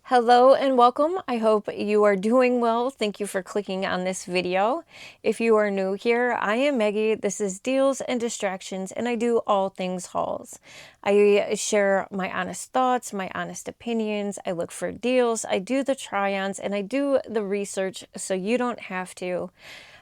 Hello and welcome. I hope you are doing well. Thank you for clicking on this video. If you are new here, I am Maggie. This is Deals and Distractions, and I do all things hauls. I share my honest thoughts, my honest opinions. I look for deals. I do the try-ons, and I do the research so you don't have to.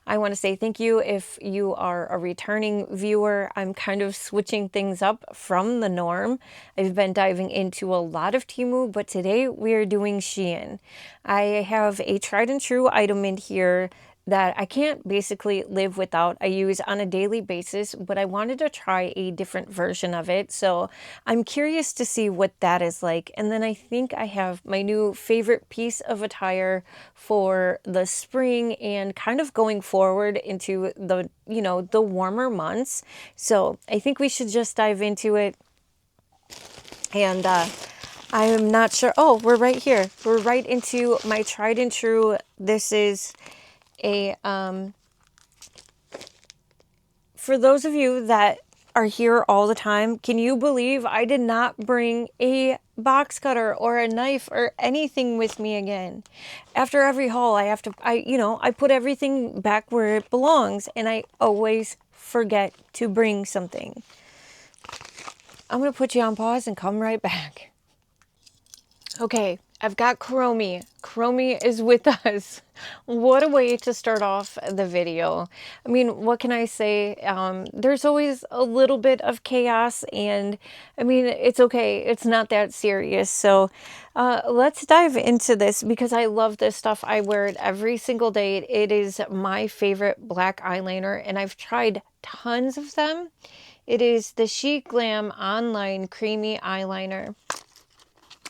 I want to say thank you if you are a returning viewer. I'm kind of switching things up from the norm. I've been diving into a lot of Temu, but today we are doing Shein. I have a tried and true item in here that I can't basically live without. I use on a daily basis, but I wanted to try a different version of it. So I'm curious to see what that is like. And then I think I have my new favorite piece of attire for the spring and kind of going forward into the, the warmer months. So I think we should just dive into it. And I am not sure. Oh, we're right here. We're right into my tried and true. This is a for those of you that are here all the time, can you believe I did not bring a box cutter or a knife or anything with me again? After every haul, I put everything back where it belongs, and I always forget to bring something. I'm going to put you on pause and come right back. Okay, I've got Chromie. Chromie is with us. What a way to start off the video. I mean, what can I say? There's always a little bit of chaos, and I mean, it's okay. It's not that serious. So let's dive into this because I love this stuff. I wear it every single day. It is my favorite black eyeliner, and I've tried tons of them. It is the Sheglam Online Creamy Eyeliner.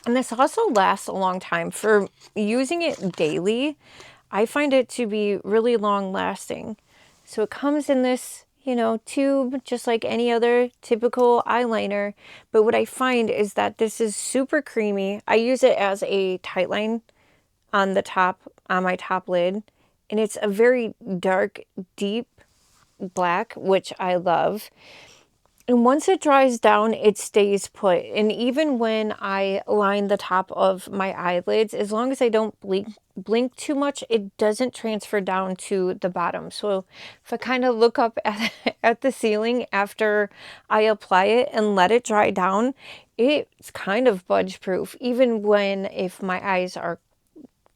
And this also lasts a long time. For using it daily, I find it to be really long lasting. So it comes in this, tube, just like any other typical eyeliner. But what I find is that this is super creamy. I use it as a tightline on the top, on my top lid. And it's a very dark, deep black, which I love. And once it dries down, it stays put. And even when I line the top of my eyelids, as long as I don't blink too much, it doesn't transfer down to the bottom. So if I kind of look up at the ceiling after I apply it and let it dry down, it's kind of budge proof. Even if my eyes are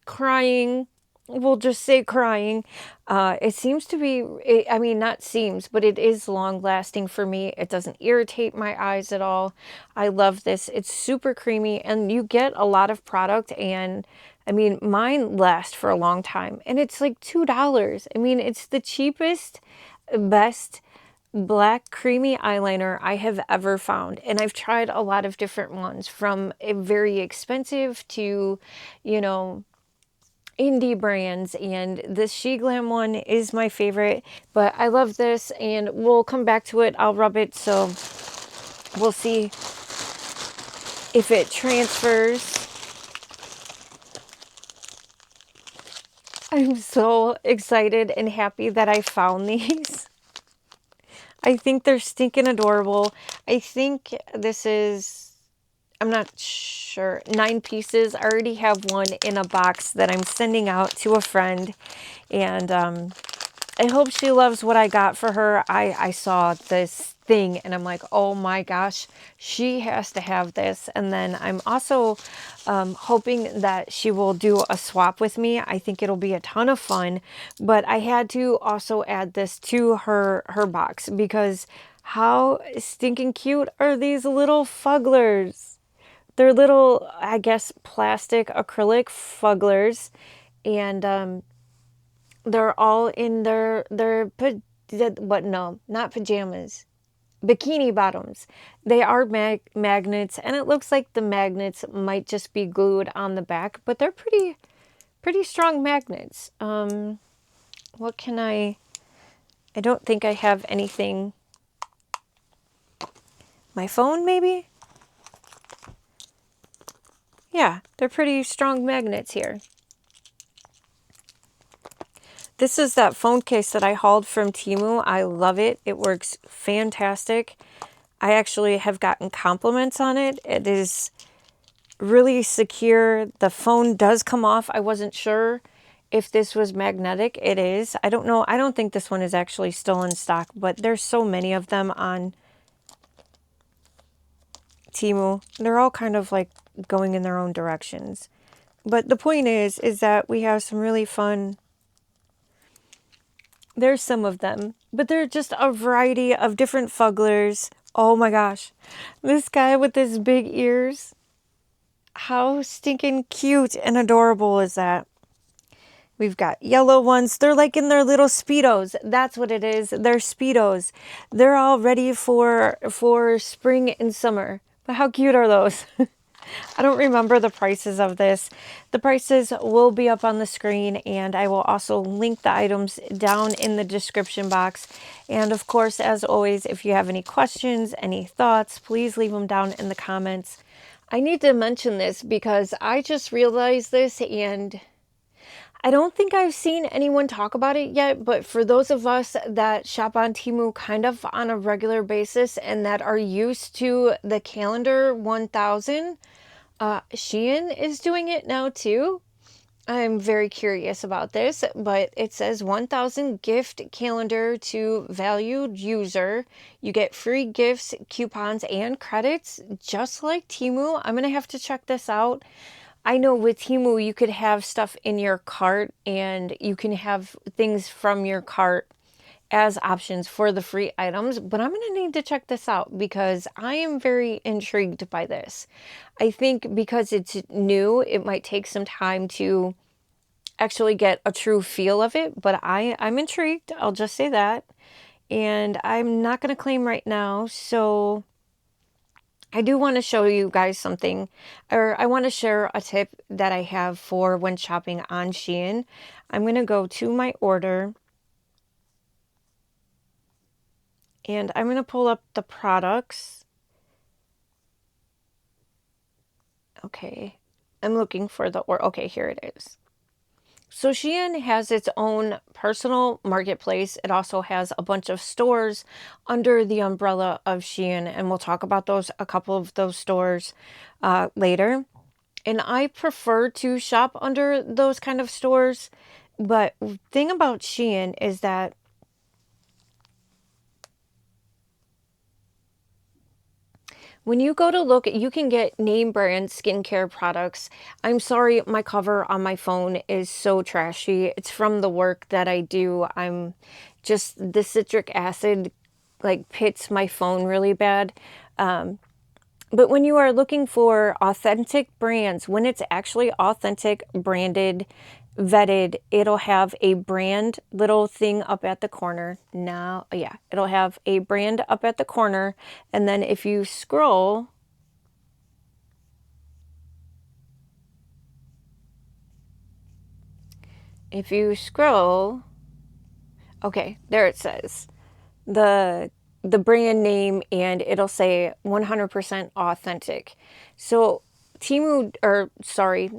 crying, we'll just say crying, it seems to be, I mean, not seems, but it is long lasting for me. It doesn't irritate my eyes at all. I love this. It's super creamy, and you get a lot of product, and I mean, mine lasts for a long time, and it's like $2. I mean, it's the cheapest, best black creamy eyeliner I have ever found. And I've tried a lot of different ones, from a very expensive to, indie brands, and this Sheglam one is my favorite. But I love this, and we'll come back to it. I'll rub it, so we'll see if it transfers. I'm so excited and happy that I found these. I think they're stinking adorable. I think this is, I'm not sure, 9 pieces. I already have one in a box that I'm sending out to a friend. And I hope she loves what I got for her. I saw this thing and I'm like, oh my gosh, she has to have this. And then I'm also hoping that she will do a swap with me. I think it'll be a ton of fun. But I had to also add this to her box because how stinking cute are these little fugglers? They're little, I guess, plastic acrylic fugglers, and they're all in their no, not pajamas, bikini bottoms. They are magnets, and it looks like the magnets might just be glued on the back, but they're pretty strong magnets. What can I don't think I have anything. My phone, maybe? Yeah, they're pretty strong magnets here. This is that phone case that I hauled from Temu. I love it. It works fantastic. I actually have gotten compliments on it. It is really secure. The phone does come off. I wasn't sure if this was magnetic. It is. I don't know. I don't think this one is actually still in stock, but there's so many of them on Temu. They're all kind of like going in their own directions. But the point is that we have some really fun. There's some of them, but they're just a variety of different fugglers. Oh my gosh. This guy with his big ears. How stinking cute and adorable is that? We've got yellow ones. They're like in their little Speedos. That's what it is. They're Speedos. They're all ready for spring and summer. But how cute are those? I don't remember the prices of this. The prices will be up on the screen, and I will also link the items down in the description box. And of course, as always, if you have any questions, any thoughts, please leave them down in the comments. I need to mention this because I just realized this, and I don't think I've seen anyone talk about it yet, but for those of us that shop on Temu kind of on a regular basis and that are used to the calendar 1000, Shein is doing it now too. I'm very curious about this, but it says 1000 gift calendar to valued user. You get free gifts, coupons, and credits just like Temu. I'm going to have to check this out. I know with Temu, you could have stuff in your cart and you can have things from your cart as options for the free items, but I'm going to need to check this out because I am very intrigued by this. I think because it's new, it might take some time to actually get a true feel of it, but I'm intrigued. I'll just say that. And I'm not going to claim right now, so I do want to show you guys something, or I want to share a tip that I have for when shopping on Shein. I'm going to go to my order, and I'm going to pull up the products. Okay, I'm looking for the order. Okay, here it is. So Shein has its own personal marketplace. It also has a bunch of stores under the umbrella of Shein, and we'll talk about a couple of those stores later. And I prefer to shop under those kind of stores. But thing about Shein is that when you go to look, you can get name brand skincare products. I'm sorry, my cover on my phone is so trashy. It's from the work that I do. I'm just, the citric acid like pits my phone really bad. But when you are looking for authentic brands, when it's actually authentic, branded, vetted, it'll have a brand little thing up at the corner. Now, yeah, it'll have a brand up at the corner. And then if you scroll, okay, there it says the brand name, and it'll say 100% authentic. So Temu, or sorry,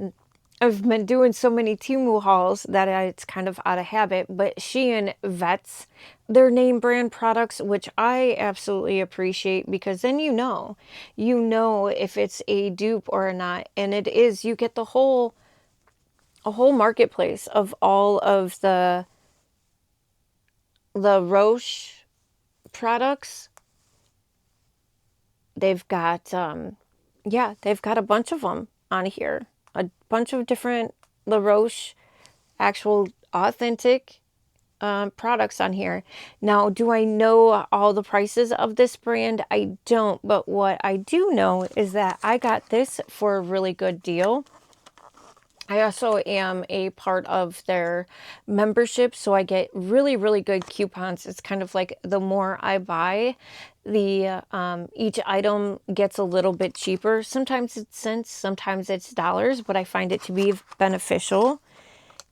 I've been doing so many Temu hauls that it's kind of out of habit, but Shein vets their name brand products, which I absolutely appreciate because then you know if it's a dupe or not. And it is, you get a whole marketplace of all of the Roche products. They've got, yeah, they've got a bunch of them on here. A bunch of different Laroche, actual authentic products on here. Now, do I know all the prices of this brand? I don't, but what I do know is that I got this for a really good deal. I also am a part of their membership, so I get really, really good coupons. It's kind of like the more I buy, the each item gets a little bit cheaper. Sometimes it's cents, sometimes it's dollars, but I find it to be beneficial.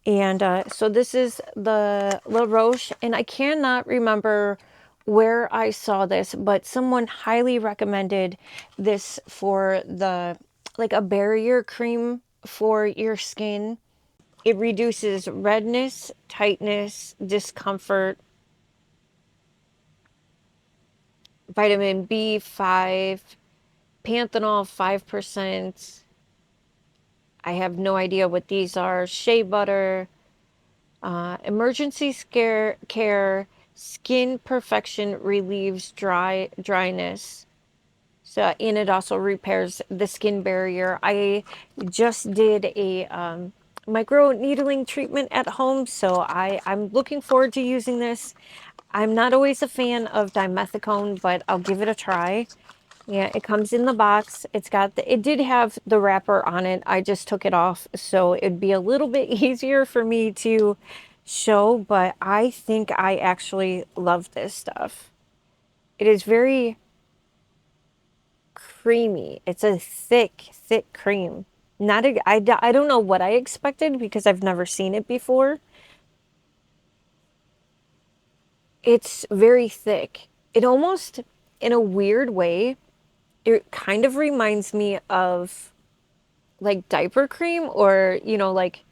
And so this is the Laroche, and I cannot remember where I saw this, but someone highly recommended this for like a barrier cream for your skin. It reduces redness, tightness, discomfort, vitamin B5, panthenol 5%. I have no idea what these are. Shea butter, emergency scare care, skin perfection relieves dryness. So, and it also repairs the skin barrier. I just did a micro needling treatment at home, so I'm looking forward to using this. I'm not always a fan of dimethicone, but I'll give it a try. Yeah, it comes in the box. It's got it did have the wrapper on it. I just took it off, so it'd be a little bit easier for me to show, but I think I actually love this stuff. It is very creamy. It's a thick cream. Not a, I don't know what I expected because I've never seen it before. It's very thick. It almost, in a weird way, it kind of reminds me of like diaper cream, or, you know, like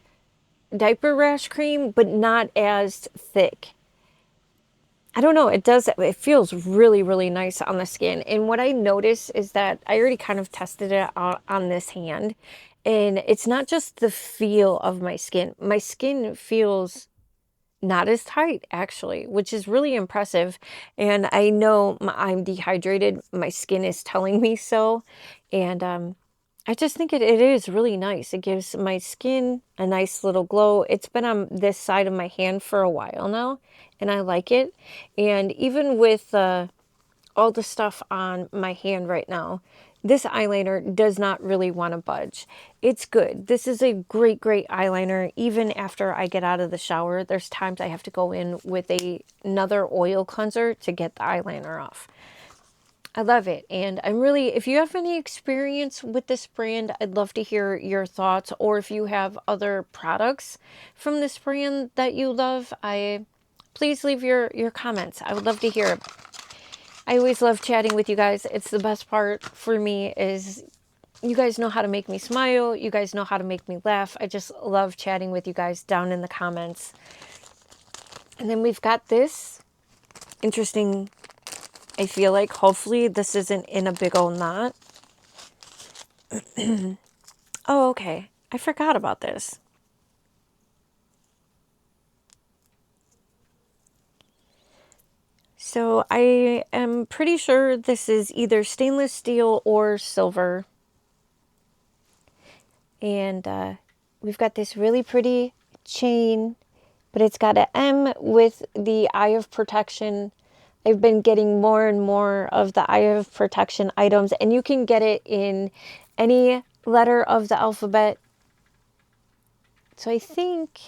diaper rash cream, but not as thick. I don't know. It feels really, really nice on the skin. And what I notice is that I already kind of tested it on this hand. And it's not just the feel of my skin. My skin feels not as tight, actually, which is really impressive. And I know I'm dehydrated. My skin is telling me so. And I just think it is really nice. It gives my skin a nice little glow. It's been on this side of my hand for a while now, and I like it. And even with all the stuff on my hand right now, this eyeliner does not really want to budge. It's good. This is a great, great eyeliner. Even after I get out of the shower, there's times I have to go in with another oil cleanser to get the eyeliner off. I love it. And I'm really, if you have any experience with this brand, I'd love to hear your thoughts. Or if you have other products from this brand that you love, please leave your comments. I would love to hear it. I always love chatting with you guys. It's the best part for me is you guys know how to make me smile. You guys know how to make me laugh. I just love chatting with you guys down in the comments. And then we've got this interesting, I feel like hopefully this isn't in a big old knot. Oh, okay. I forgot about this. So I am pretty sure this is either stainless steel or silver. And we've got this really pretty chain, but it's got an M with the eye of protection. I've been getting more and more of the eye of protection items, and you can get it in any letter of the alphabet. So I think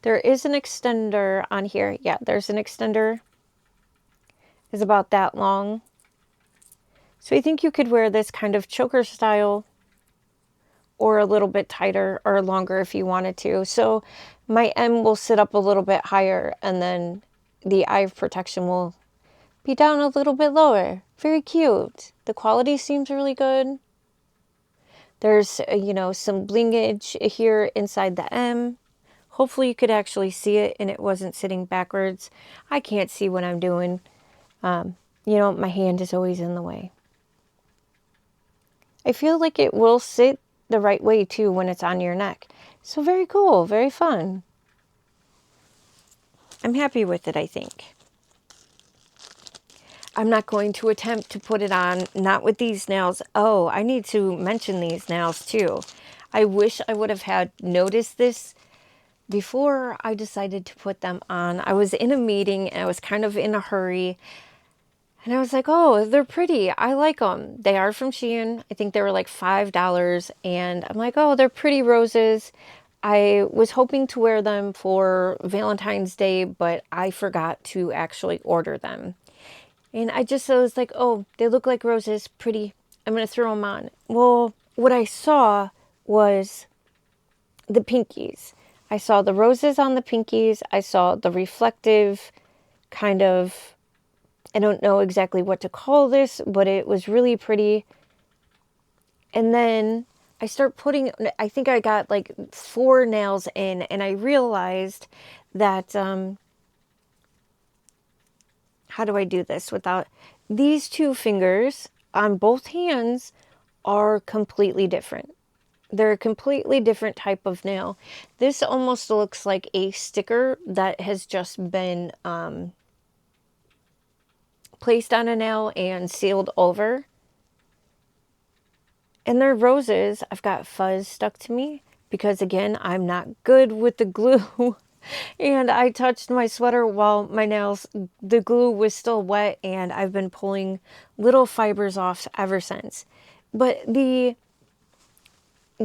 there is an extender on here. Yeah, there's an extender. It's about that long. So I think you could wear this kind of choker style or a little bit tighter or longer if you wanted to. So my M will sit up a little bit higher, and then the eye of protection will be down a little bit lower. Very cute. The quality seems really good. There's, you know, some blingage here inside the M. Hopefully you could actually see it and it wasn't sitting backwards. I can't see what I'm doing. You know, my hand is always in the way. I feel like it will sit the right way too when it's on your neck. So very cool, very fun. I'm happy with it, I think. I'm not going to attempt to put it on, not with these nails. Oh, I need to mention these nails too. I wish I would have had noticed this before I decided to put them on. I was in a meeting and I was kind of in a hurry. And I was like, oh, they're pretty. I like them. They are from Shein. I think they were like $5. And I'm like, oh, they're pretty roses. I was hoping to wear them for Valentine's Day, but I forgot to actually order them. And I was like, oh, they look like roses. Pretty. I'm going to throw them on. Well, what I saw was the pinkies. I saw the roses on the pinkies. I saw the reflective kind of, I don't know exactly what to call this, but it was really pretty. And then I start putting, I think I got like 4 nails in, and I realized that, how do I do this without, these 2 fingers on both hands are completely different. They're a completely different type of nail. This almost looks like a sticker that has just been placed on a nail and sealed over. And they're roses. I've got fuzz stuck to me because, again, I'm not good with the glue. And I touched my sweater while the glue was still wet, and I've been pulling little fibers off ever since. But the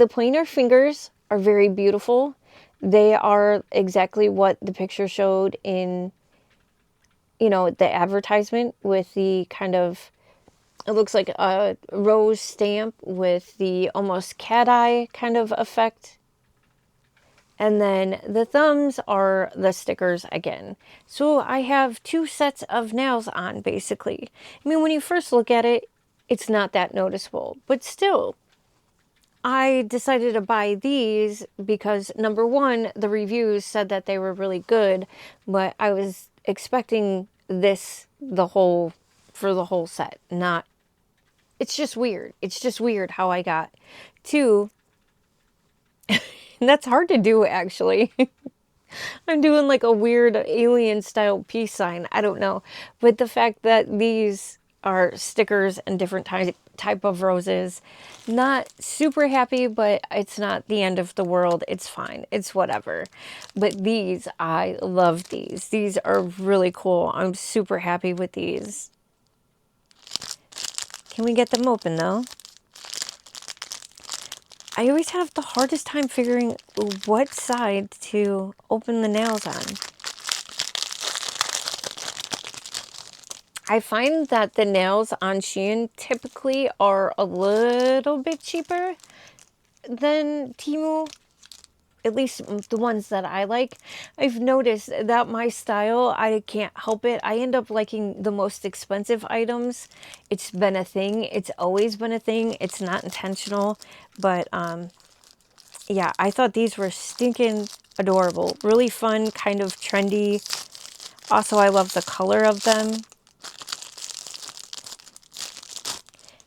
pointer fingers are very beautiful. They are exactly what the picture showed in, the advertisement, with the kind of, it looks like a rose stamp with the almost cat eye kind of effect. And then the thumbs are the stickers again. So I have two sets of nails on, basically. I mean, when you first look at it, it's not that noticeable. But still, I decided to buy these because, number one, the reviews said that they were really good. But I was expecting this for the whole set. It's just weird. It's just weird how I got two. And that's hard to do, actually. I'm doing like a weird alien style peace sign. I don't know. But the fact that these are stickers and different type of roses, not super happy, but it's not the end of the world. It's fine. It's whatever. But these, I love these. These are really cool. I'm super happy with these. Can we get them open though? I always have the hardest time figuring what side to open the nails on. I find that the nails on Shein typically are a little bit cheaper than Temu, at least the ones that I like. I've noticed that my style, I can't help it. I end up liking the most expensive items. It's been a thing. It's always been a thing. It's not intentional, but yeah, I thought these were stinking adorable. Really fun, kind of trendy. Also, I love the color of them.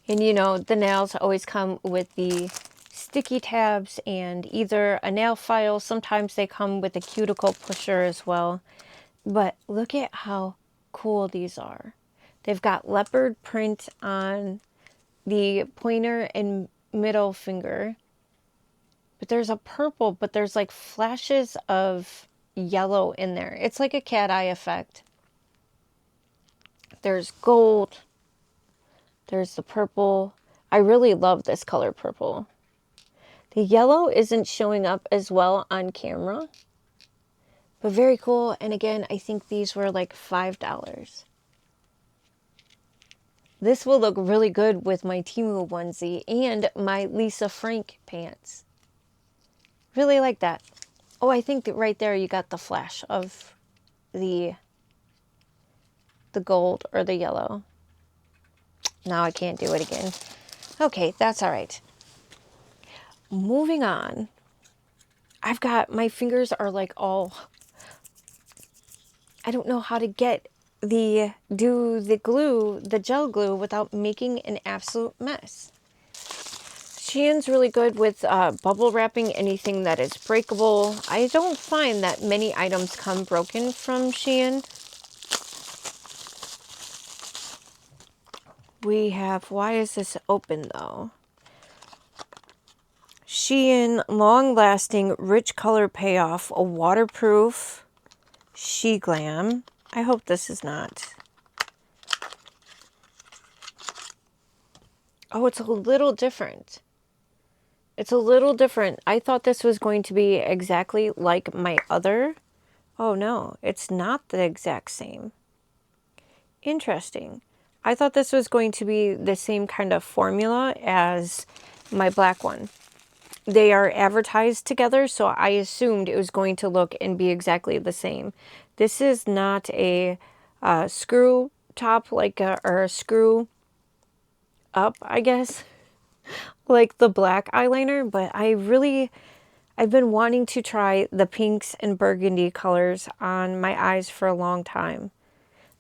And the nails always come with the sticky tabs and either a nail file. Sometimes they come with a cuticle pusher as well. But look at how cool these are. They've got leopard print on the pointer and middle finger. But there's a purple, but there's like flashes of yellow in there. It's like a cat eye effect. There's gold. There's the purple. I really love this color purple. The yellow isn't showing up as well on camera, but very cool. And again, I think these were like $5. This will look really good with my Temu onesie and my Lisa Frank pants. Really like that. Oh, I think that right there you got the flash of the gold or the yellow. Now I can't do it again. Okay, that's all right. Moving on. I've got, my fingers are like all, I don't know how to do the glue, the gel glue, without making an absolute mess. Shein's really good with bubble wrapping anything that is breakable. I don't find that many items come broken from Shein. We have, why is this open though? Shein Long Lasting Rich Color Payoff, a waterproof Sheglam. I hope this is not. Oh, it's a little different. It's a little different. I thought this was going to be exactly like my other. Oh no, it's not the exact same. Interesting. I thought this was going to be the same kind of formula as my black one. They are advertised together, so I assumed it was going to look and be exactly the same. This is not a screw top, or a screw up, I guess, like the black eyeliner, but I've been wanting to try the pinks and burgundy colors on my eyes for a long time.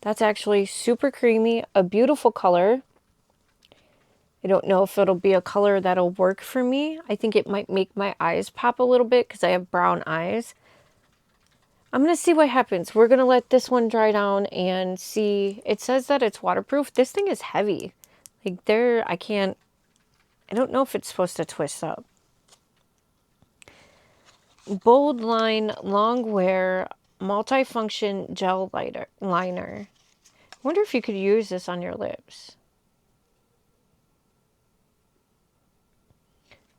That's actually super creamy, a beautiful color. I don't know if it'll be a color that'll work for me. I think it might make my eyes pop a little bit because I have brown eyes. I'm going to see what happens. We're going to let this one dry down and see. It says that it's waterproof. This thing is heavy. Like I don't know if it's supposed to twist up. Boldline Longwear Multifunction Gel Liner. I wonder if you could use this on your lips.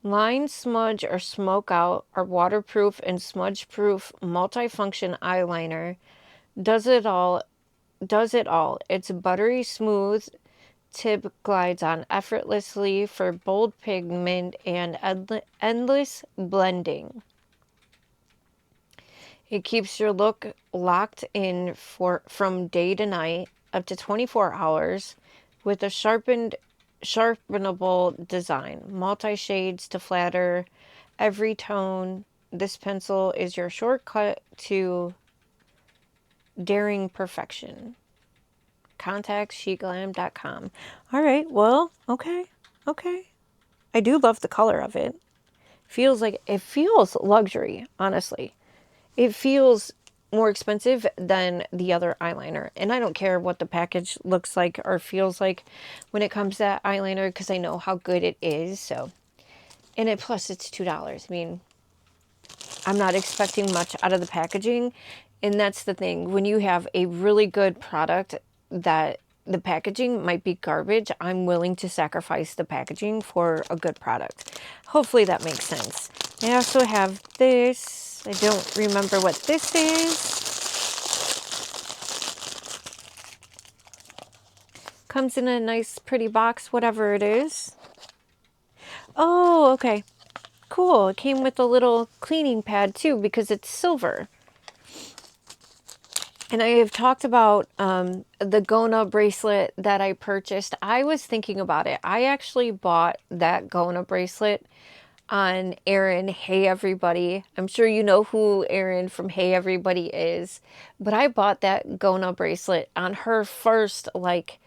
Line, smudge, or smoke out are waterproof and smudge-proof multifunction eyeliner. Does it all. It's buttery smooth. Tip glides on effortlessly for bold pigment and endless blending. It keeps your look locked in from day to night, up to 24 hours, with a sharpenable design. Multi-shades to flatter every tone. This pencil is your shortcut to daring perfection. Contact Sheglam.com. All right, well, okay. I do love the color of it. It feels luxury, honestly. It feels more expensive than the other eyeliner. And I don't care what the package looks like or feels like when it comes to that eyeliner because I know how good it is. So, and plus it's $2. I mean, I'm not expecting much out of the packaging. And that's the thing. When you have a really good product that the packaging might be garbage, I'm willing to sacrifice the packaging for a good product. Hopefully that makes sense. I also have this. I don't remember what this is. Comes in a nice pretty box, whatever it is. Oh, okay. Cool. It came with a little cleaning pad too because it's silver. And I have talked about the Gona bracelet that I purchased. I was thinking about it. I actually bought that Gona bracelet on Erin, Hey Everybody. I'm sure you know who Erin from Hey Everybody is. But I bought that Gona bracelet on her first, like,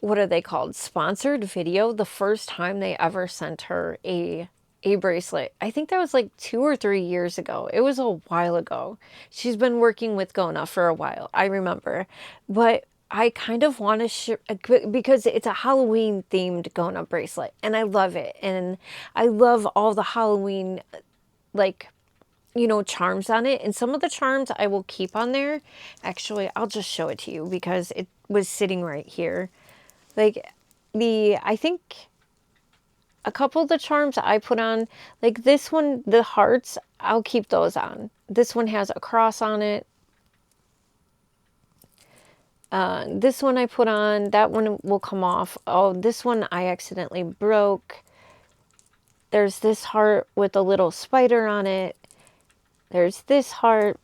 what are they called? Sponsored video. The first time they ever sent her a bracelet. I think that was like 2 or 3 years ago. It was a while ago. She's been working with Gona for a while. I remember. But I kind of want to share because it's a Halloween themed Gona bracelet and I love it. And I love all the Halloween, like, you know, charms on it. And some of the charms I will keep on there. Actually, I'll just show it to you because it was sitting right here. Like I think a couple of the charms I put on, like this one, the hearts, I'll keep those on. This one has a cross on it. This one I put on, that one will come off. Oh, this one I accidentally broke. There's this heart with a little spider on it. There's this heart.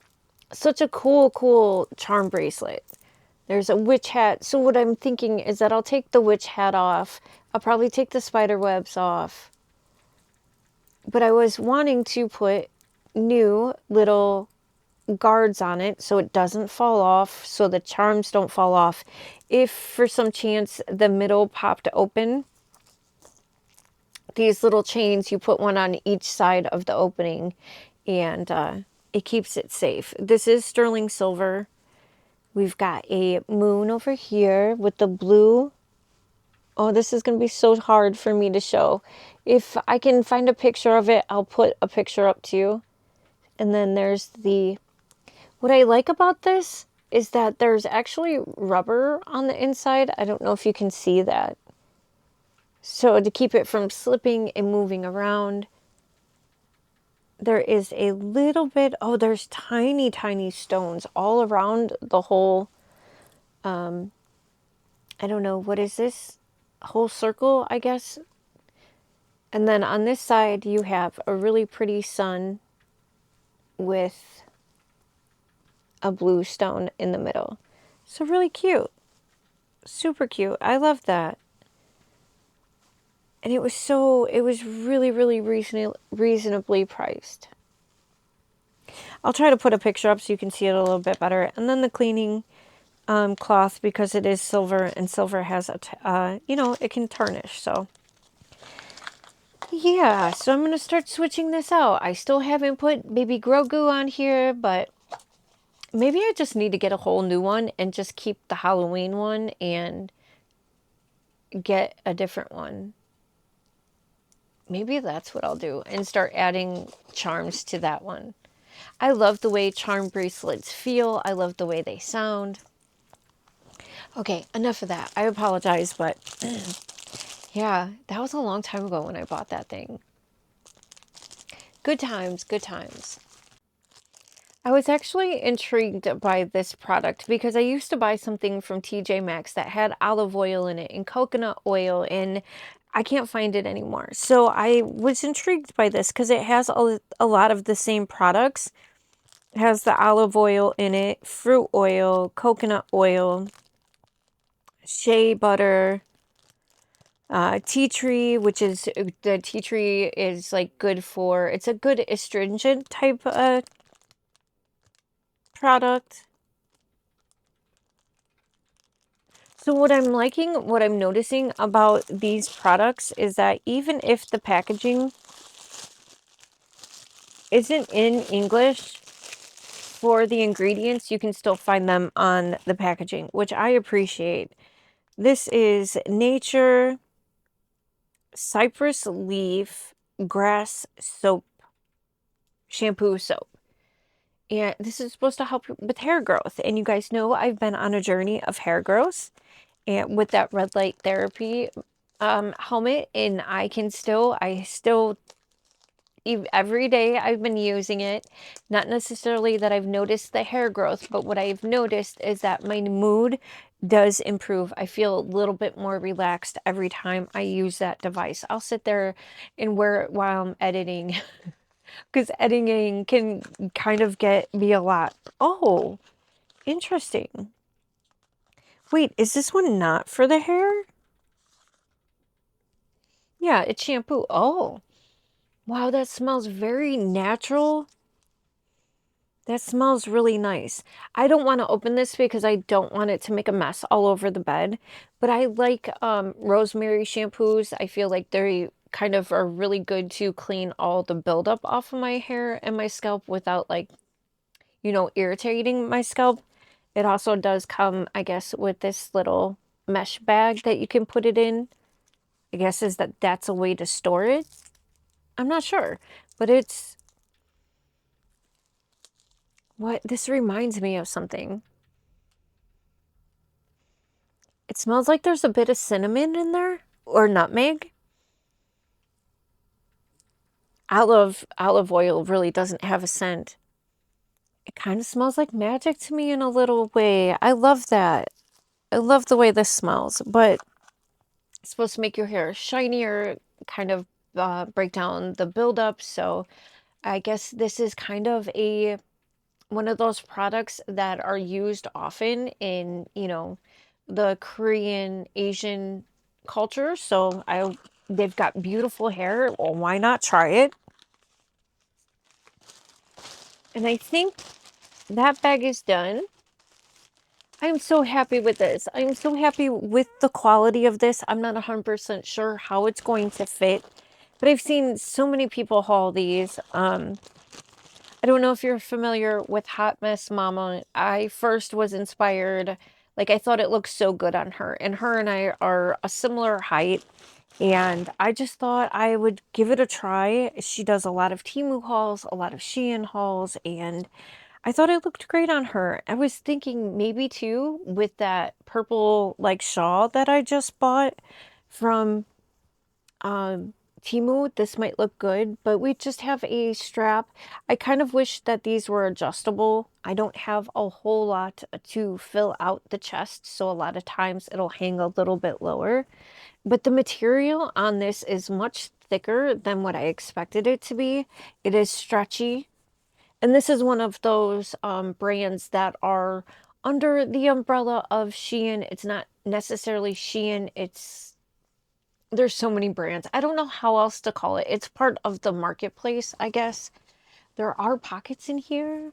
Such a cool charm bracelet. There's a witch hat. So what I'm thinking is that I'll take the witch hat off. I'll probably take the spider webs off. But I was wanting to put new little guards on it so it doesn't fall off, so the charms don't fall off. If for some chance the middle popped open, these little chains, you put one on each side of the opening and it keeps it safe. This is sterling silver. We've got a moon over here with the blue. Oh, this is going to be so hard for me to show. If I can find a picture of it, I'll put a picture up too. And then there's what I like about this is that there's actually rubber on the inside. I don't know if you can see that. So to keep it from slipping and moving around, there is a little bit, oh, there's tiny stones all around the whole, I don't know, what is this? Whole circle, I guess. And then on this side, you have a really pretty sun with a blue stone in the middle. So really cute. Super cute. I love that. And it was really reasonably priced. I'll try to put a picture up so you can see it a little bit better. And then the cleaning cloth, because it is silver and silver has you know, it can tarnish. So Yeah, so I'm going to start switching this out. I still haven't put Baby Grogu on here, but maybe I just need to get a whole new one and just keep the Halloween one and get a different one. Maybe that's what I'll do and start adding charms to that one. I love the way charm bracelets feel. I love the way they sound. Okay, enough of that. I apologize, but yeah, that was a long time ago when I bought that thing. Good times, good times. I was actually intrigued by this product because I used to buy something from TJ Maxx that had olive oil in it and coconut oil, and I can't find it anymore. So I was intrigued by this because it has a lot of the same products. It has the olive oil in it, fruit oil, coconut oil, shea butter, tea tree, which is the tea tree is like good for, it's a good astringent type product. So what I'm liking, what I'm noticing about these products is that even if the packaging isn't in English for the ingredients, you can still find them on the packaging, which I appreciate. This is Nature Cypress Leaf Grass Soap, Shampoo Soap. And this is supposed to help with hair growth. And you guys know I've been on a journey of hair growth and with that red light therapy helmet, and I still every day I've been using it. Not necessarily that I've noticed the hair growth, but what I've noticed is that my mood does improve. I feel a little bit more relaxed every time I use that device. I'll sit there and wear it while I'm editing because editing can kind of get me a lot. Oh, interesting. Wait, is this one not for the hair? Yeah, it's shampoo. Oh, wow, that smells very natural. That smells really nice. I don't want to open this because I don't want it to make a mess all over the bed. But I like rosemary shampoos. I feel like they kind of are really good to clean all the buildup off of my hair and my scalp without, like, irritating my scalp. It also does come, I guess, with this little mesh bag that you can put it in. I guess that's a way to store it. I'm not sure, but it's what this reminds me of something. It smells like there's a bit of cinnamon in there or nutmeg. Olive oil really doesn't have a scent. It kind of smells like magic to me in a little way. I love that. I love the way this smells, but it's supposed to make your hair shinier, kind of break down the buildup. So I guess this is kind of one of those products that are used often in, the Korean, Asian culture. So they've got beautiful hair. Well, why not try it? And I think that bag is done. I'm so happy with this. I'm so happy with the quality of this. I'm not 100% sure how it's going to fit, but I've seen so many people haul these. I don't know if you're familiar with Hot Mess Mama. I first was inspired, like I thought it looked so good on her, and her and I are a similar height, and I just thought I would give it a try. She does a lot of Temu hauls, a lot of Shein hauls, and I thought it looked great on her. I was thinking maybe too with that purple like shawl that I just bought from Temu, this might look good, but we just have a strap. I kind of wish that these were adjustable. I don't have a whole lot to fill out the chest, so a lot of times it'll hang a little bit lower. But the material on this is much thicker than what I expected it to be. It is stretchy. And this is one of those brands that are under the umbrella of Shein. It's not necessarily Shein. There's so many brands. I don't know how else to call it. It's part of the marketplace, I guess. There are pockets in here.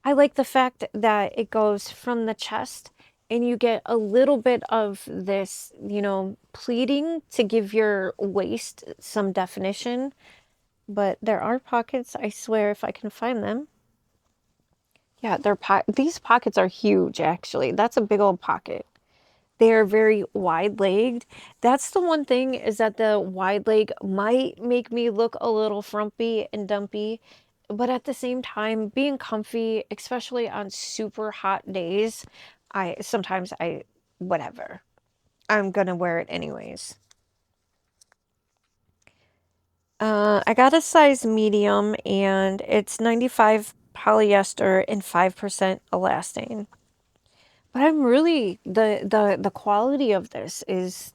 I like the fact that it goes from the chest and you get a little bit of this, you know, pleating to give your waist some definition. But there are pockets, I swear, if I can find them. Yeah, these pockets are huge, actually. That's a big old pocket. They're very wide-legged. That's the one thing, is that the wide leg might make me look a little frumpy and dumpy. But at the same time, being comfy, especially on super hot days, sometimes whatever. I'm gonna wear it anyways. I got a size medium, and it's 95 polyester and 5% elastane. But I'm really, the quality of this is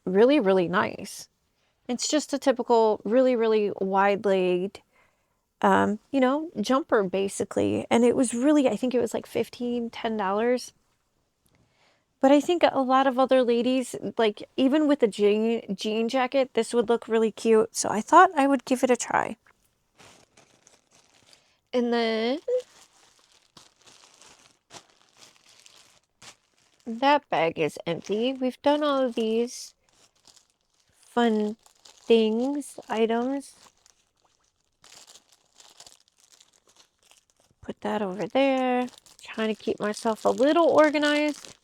really, really nice. It's just a typical, really, really wide-legged, you know, jumper, basically. And it was really, I think it was like $10. But I think a lot of other ladies, like, even with a jean jacket, this would look really cute. So I thought I would give it a try. And then that bag is empty. We've done all of these fun items. Put that over there. Trying to keep myself a little organized.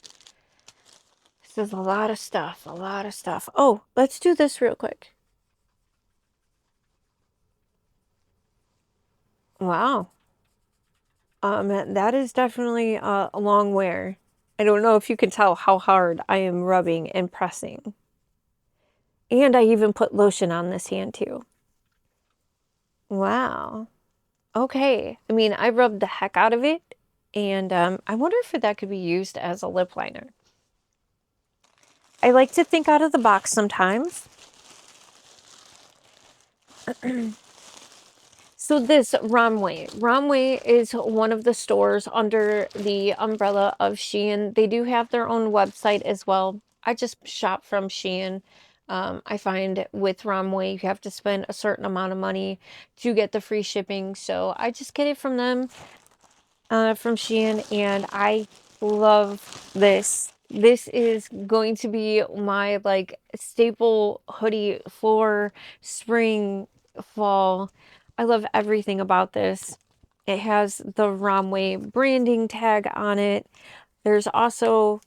This is a lot of stuff, a lot of stuff. Oh, let's do this real quick. Wow. That is definitely a long wear. I don't know if you can tell how hard I am rubbing and pressing. And I even put lotion on this hand too. Wow. Okay. I mean, I rubbed the heck out of it. And I wonder if that could be used as a lip liner. I like to think out of the box sometimes. So this Romwe is one of the stores under the umbrella of Shein. They do have their own website as well. I just shop from Shein. I find with Romwe, you have to spend a certain amount of money to get the free shipping. So I just get it from them, from Shein, and I love this. This is going to be my like staple hoodie for spring, fall. I love everything about this. It has the Romwe branding tag on it. There's also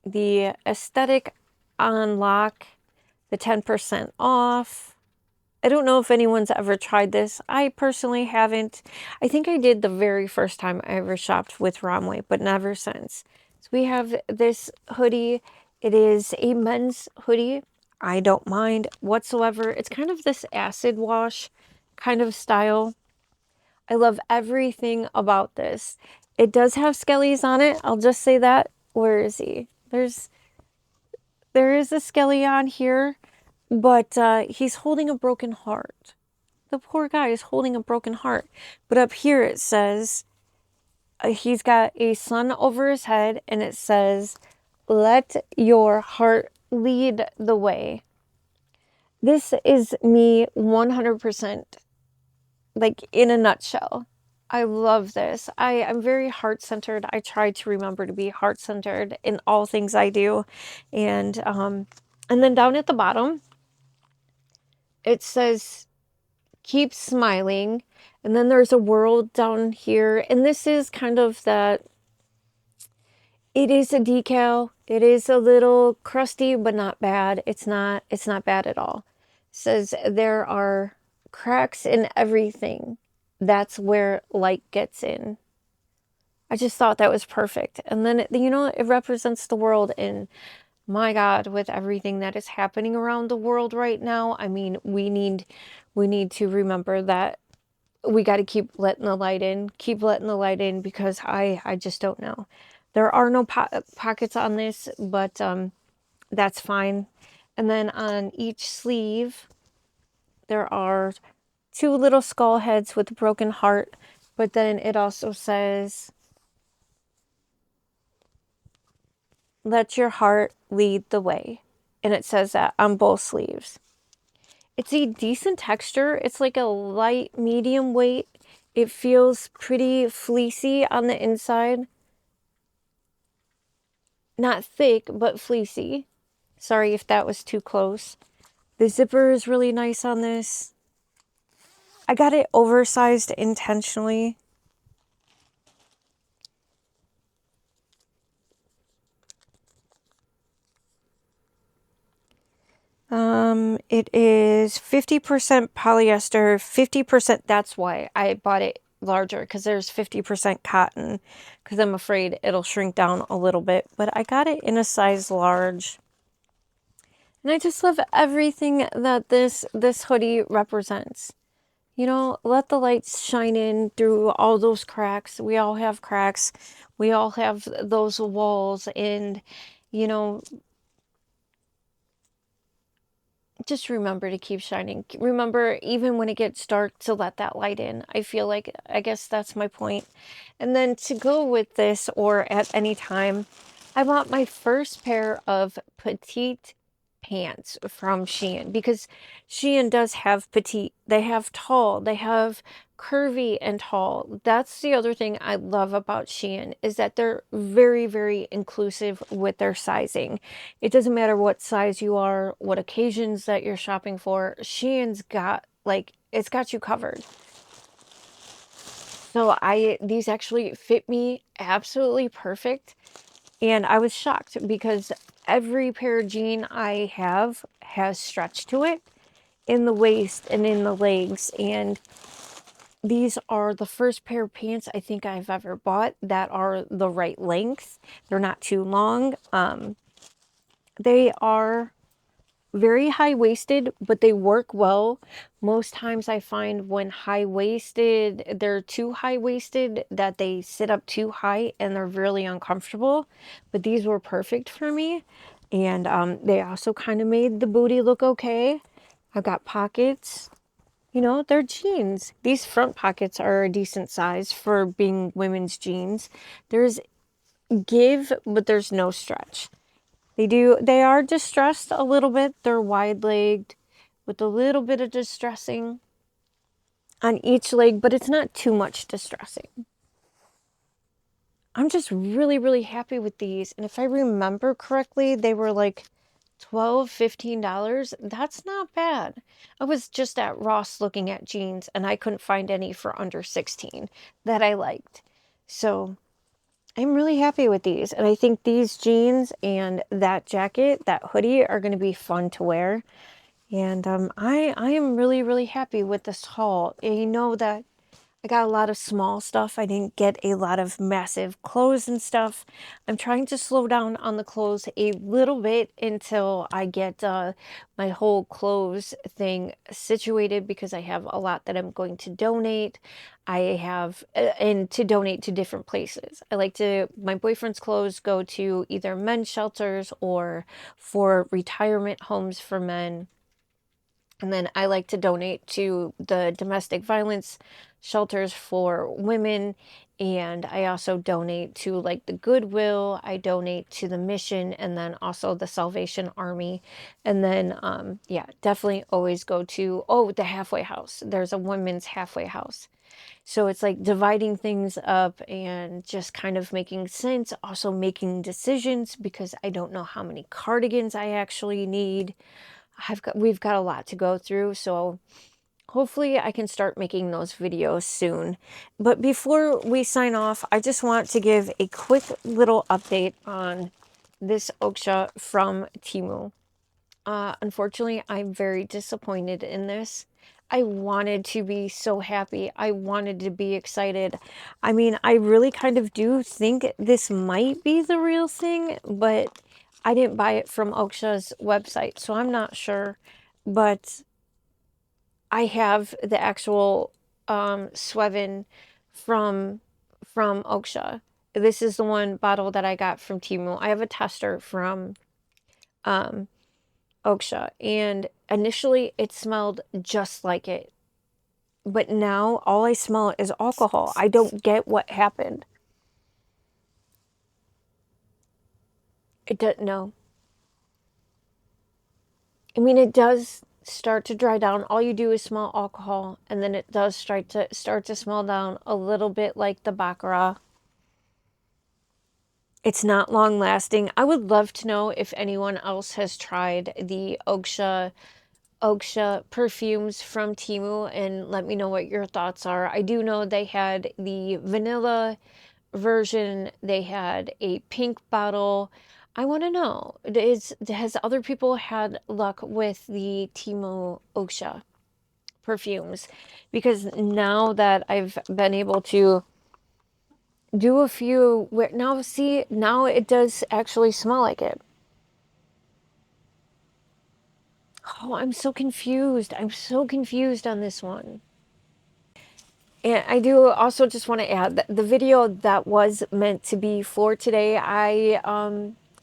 the aesthetic on lock, the 10% off. I don't know if anyone's ever tried this. I personally haven't. I think I did the very first time I ever shopped with Romwe, but never since. So we have this hoodie. It is a men's hoodie. I don't mind whatsoever. It's kind of this acid wash kind of style. I love everything about this. It does have skellies on it. I'll just say that. Where is he? There is a skelly on here, but he's holding a broken heart. The poor guy is holding a broken heart. But up here it says, he's got a sun over his head, and it says, "Let your heart lead the way." This is me 100%, like in a nutshell. I love this. I'm very heart-centered. I try to remember to be heart-centered in all things I do. And then down at the bottom, it says, "Keep smiling." And then there's a world down here. And this is kind of that, it is a decal. It is a little crusty, but not bad. It's not bad at all. It says there are cracks in everything. That's where light gets in. I just thought that was perfect. And then, you know, it represents the world. And my God, with everything that is happening around the world right now, I mean, we need to remember that we got to keep letting the light in, because I just don't know. There are no pockets on this, but that's fine. And then on each sleeve, there are two little skull heads with a broken heart, but then it also says, "Let your heart lead the way." And it says that on both sleeves. It's a decent texture. It's like a light medium weight. It feels pretty fleecy on the inside. not thick, but fleecy. Sorry if that was too close. The zipper is really nice on this. I got it oversized intentionally. It is 50% polyester, 50%. That's why I bought it larger, because there's 50% cotton, because I'm afraid it'll shrink down a little bit. But I got it in a size large. And I just love everything that this hoodie represents. You know, let the lights shine in through all those cracks. We all have cracks. We all have those walls, and, you know, just remember to keep shining. Remember, even when it gets dark, to let that light in. I feel like, I guess that's my point. And then to go with this, or at any time, I bought my first pair of petite pants from Shein, because Shein does have petite. They have tall, they have curvy and tall. That's the other thing I love about Shein, is that they're very, very inclusive with their sizing. It doesn't matter what size you are, what occasions that you're shopping for. Shein's got, like, it's got you covered. So these actually fit me absolutely perfect. And I was shocked, because every pair of jean I have has stretch to it in the waist and in the legs. And these are the first pair of pants I think I've ever bought that are the right length. They're not too long. They are very high-waisted, but they work well. Most times I find when high-waisted, they're too high-waisted, that they sit up too high and they're really uncomfortable. But these were perfect for me. And they also kind of made the booty look okay. I've got pockets. You know, they're jeans. These front pockets are a decent size for being women's jeans. There's give, but there's no stretch. They are distressed a little bit. They're wide-legged with a little bit of distressing on each leg, but it's not too much distressing. I'm just really, really happy with these. And if I remember correctly, they were like $12, $15. That's not bad. I was just at Ross looking at jeans, and I couldn't find any for under 16 that I liked. So I'm really happy with these. And I think these jeans and that jacket, that hoodie, are going to be fun to wear. And I am really, really happy with this haul. And you know that I got a lot of small stuff. I didn't get a lot of massive clothes and stuff. I'm trying to slow down on the clothes a little bit until I get my whole clothes thing situated, because I have a lot that I'm going to donate. I have, and to donate to different places. I like to, my boyfriend's clothes go to either men's shelters or for retirement homes for men. And then I like to donate to the domestic violence shelters for women. And I also donate to, like, the Goodwill. I donate to the Mission, and then also the Salvation Army. And then, yeah, definitely always go to, oh, the halfway house. There's a women's halfway house. So it's like dividing things up and just kind of making sense. Also making decisions, because I don't know how many cardigans I actually need. We've got a lot to go through, so hopefully I can start making those videos soon. But before we sign off, I just want to give a quick little update on this Oksha from Temu. Unfortunately, I'm very disappointed in this. I wanted to be so happy. I wanted to be excited. I mean, I really kind of do think this might be the real thing, but I didn't buy it from Oksha's website, so I'm not sure. But I have the actual Swevin from Oksha. This is the one bottle that I got from Temu. I have a tester from Oksha, and initially it smelled just like it. But now all I smell is alcohol. I don't get what happened. It doesn't, no. I mean, it does start to dry down. All you do is smell alcohol, and then it does start to smell down a little bit like the Baccarat. It's not long lasting. I would love to know if anyone else has tried the Oksha perfumes from Temu and let me know what your thoughts are. I do know they had the vanilla version, they had a pink bottle. I want to know, has other people had luck with the Temu Oksha perfumes? Because now that I've been able to do a few, where now see, now it does actually smell like it. Oh, I'm so confused. I'm so confused on this one. And I do also just want to add that the video that was meant to be for today, I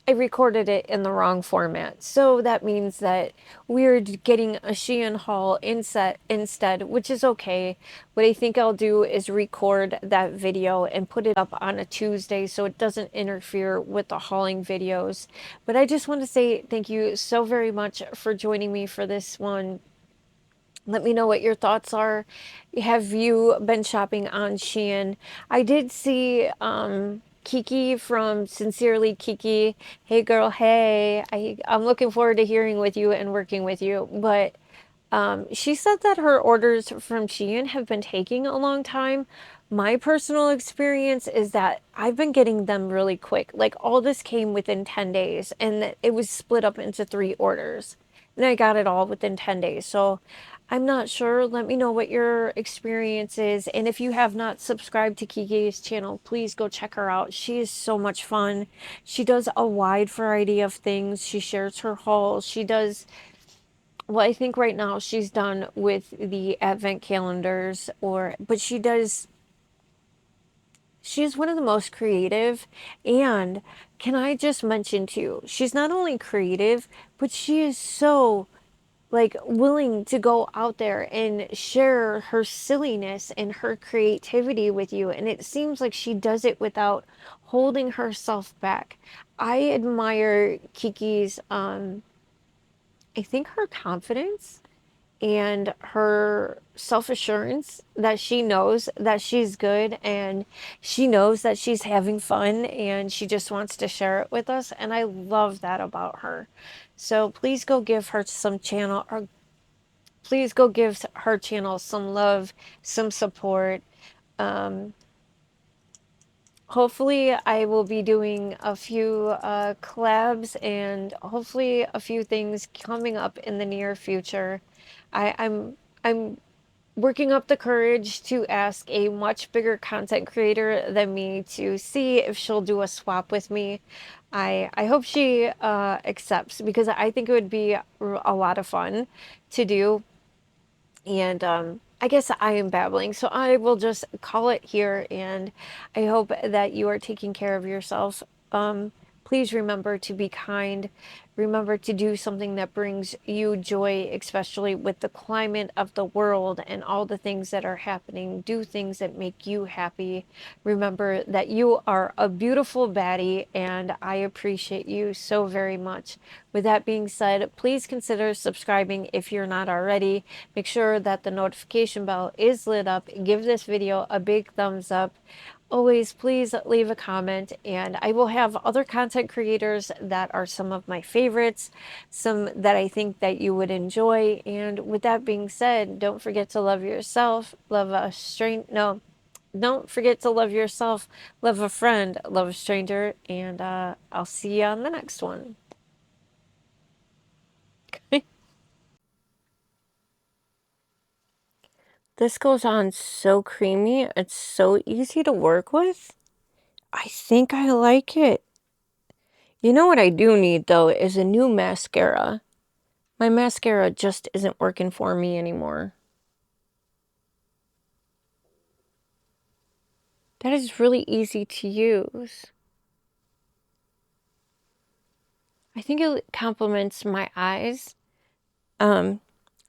recorded it in the wrong format. So that means that we're getting a Shein haul instead, which is okay. What I think I'll do is record that video and put it up on a Tuesday so it doesn't interfere with the hauling videos. But I just want to say thank you so very much for joining me for this one. Let me know what your thoughts are. Have you been shopping on Shein? I did see Kiki from Sincerely Kiki. Hey girl, hey. I'm looking forward to hearing with you and working with you. But she said that her orders from Shein have been taking a long time. My personal experience is that I've been getting them really quick. Like all this came within 10 days and it was split up into 3 orders. And I got it all within 10 days. So I'm not sure. Let me know what your experience is. And if you have not subscribed to Kiki's channel, please go check her out. She is so much fun. She does a wide variety of things. She shares her hauls. She does, well, I think right now she's done with the advent calendars, but she's one of the most creative. And can I just mention too, she's not only creative, but she is so like willing to go out there and share her silliness and her creativity with you. And it seems like she does it without holding herself back. I admire Kiki's, I think her confidence and her self-assurance that she knows that she's good and she knows that she's having fun and she just wants to share it with us. And I love that about her. So please go give her some channel, or please go give her channel some love, some support. Um, Hopefully I will be doing a few collabs and hopefully a few things coming up in the near future. I'm working up the courage to ask a much bigger content creator than me to see if she'll do a swap with me. I hope she accepts, because I think it would be a lot of fun to do. And I guess I am babbling, so I will just call it here. And I hope that you are taking care of yourself. Please remember to be kind. Remember to do something that brings you joy, especially with the climate of the world and all the things that are happening. Do things that make you happy. Remember that you are a beautiful baddie, and I appreciate you so very much. With that being said, please consider subscribing if you're not already. Make sure that the notification bell is lit up. Give this video a big thumbs up. Always please leave a comment, and I will have other content creators that are some of my favorites, some that I think that you would enjoy. And with that being said, don't forget to love yourself, love a stranger. No, don't forget to love yourself, love a friend, love a stranger, and I'll see you on the next one. This goes on so creamy. It's so easy to work with. I think I like it. You know what I do need, though, is a new mascara. My mascara just isn't working for me anymore. That is really easy to use. I think it complements my eyes.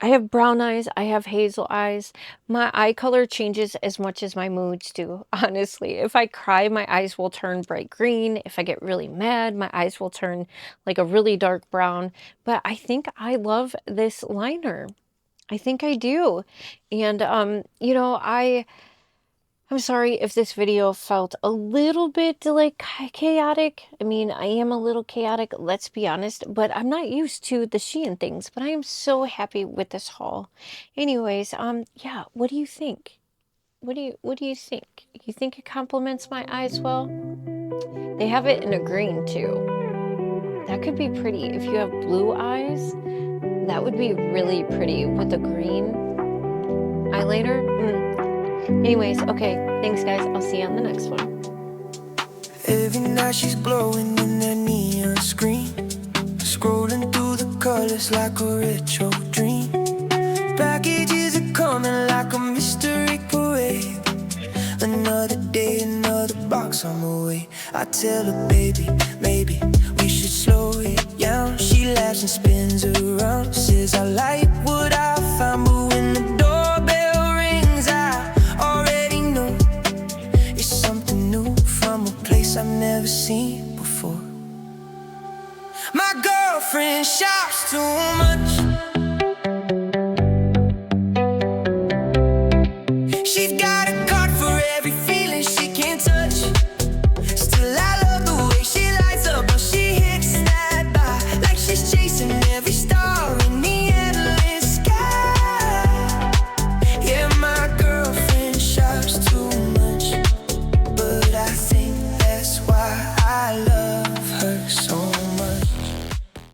I have brown eyes, I have hazel eyes. My eye color changes as much as my moods do, honestly. If I cry, my eyes will turn bright green. If I get really mad, my eyes will turn like a really dark brown. But I think I love this liner. I think I do. And, you know, I'm sorry if this video felt a little bit like chaotic. I mean, I am a little chaotic, let's be honest, but I'm not used to the Shein things, but I am so happy with this haul. Anyways, yeah, what do you think? What do you think? You think it complements my eyes well? They have it in a green too. That could be pretty. If you have blue eyes, that would be really pretty with the green eyeliner. Anyways, okay, thanks guys. I'll see you on the next one. Every night she's glowing in that neon screen, scrolling through the colors like a retro dream. Packages are coming like a mystery parade. Another day, another box on the way. I tell her, baby, maybe we should slow it down. She laughs and spins around, says I like what I found, but when the doorbell rings, I already know it's something new from a place I've never seen before. My girlfriend shops too much,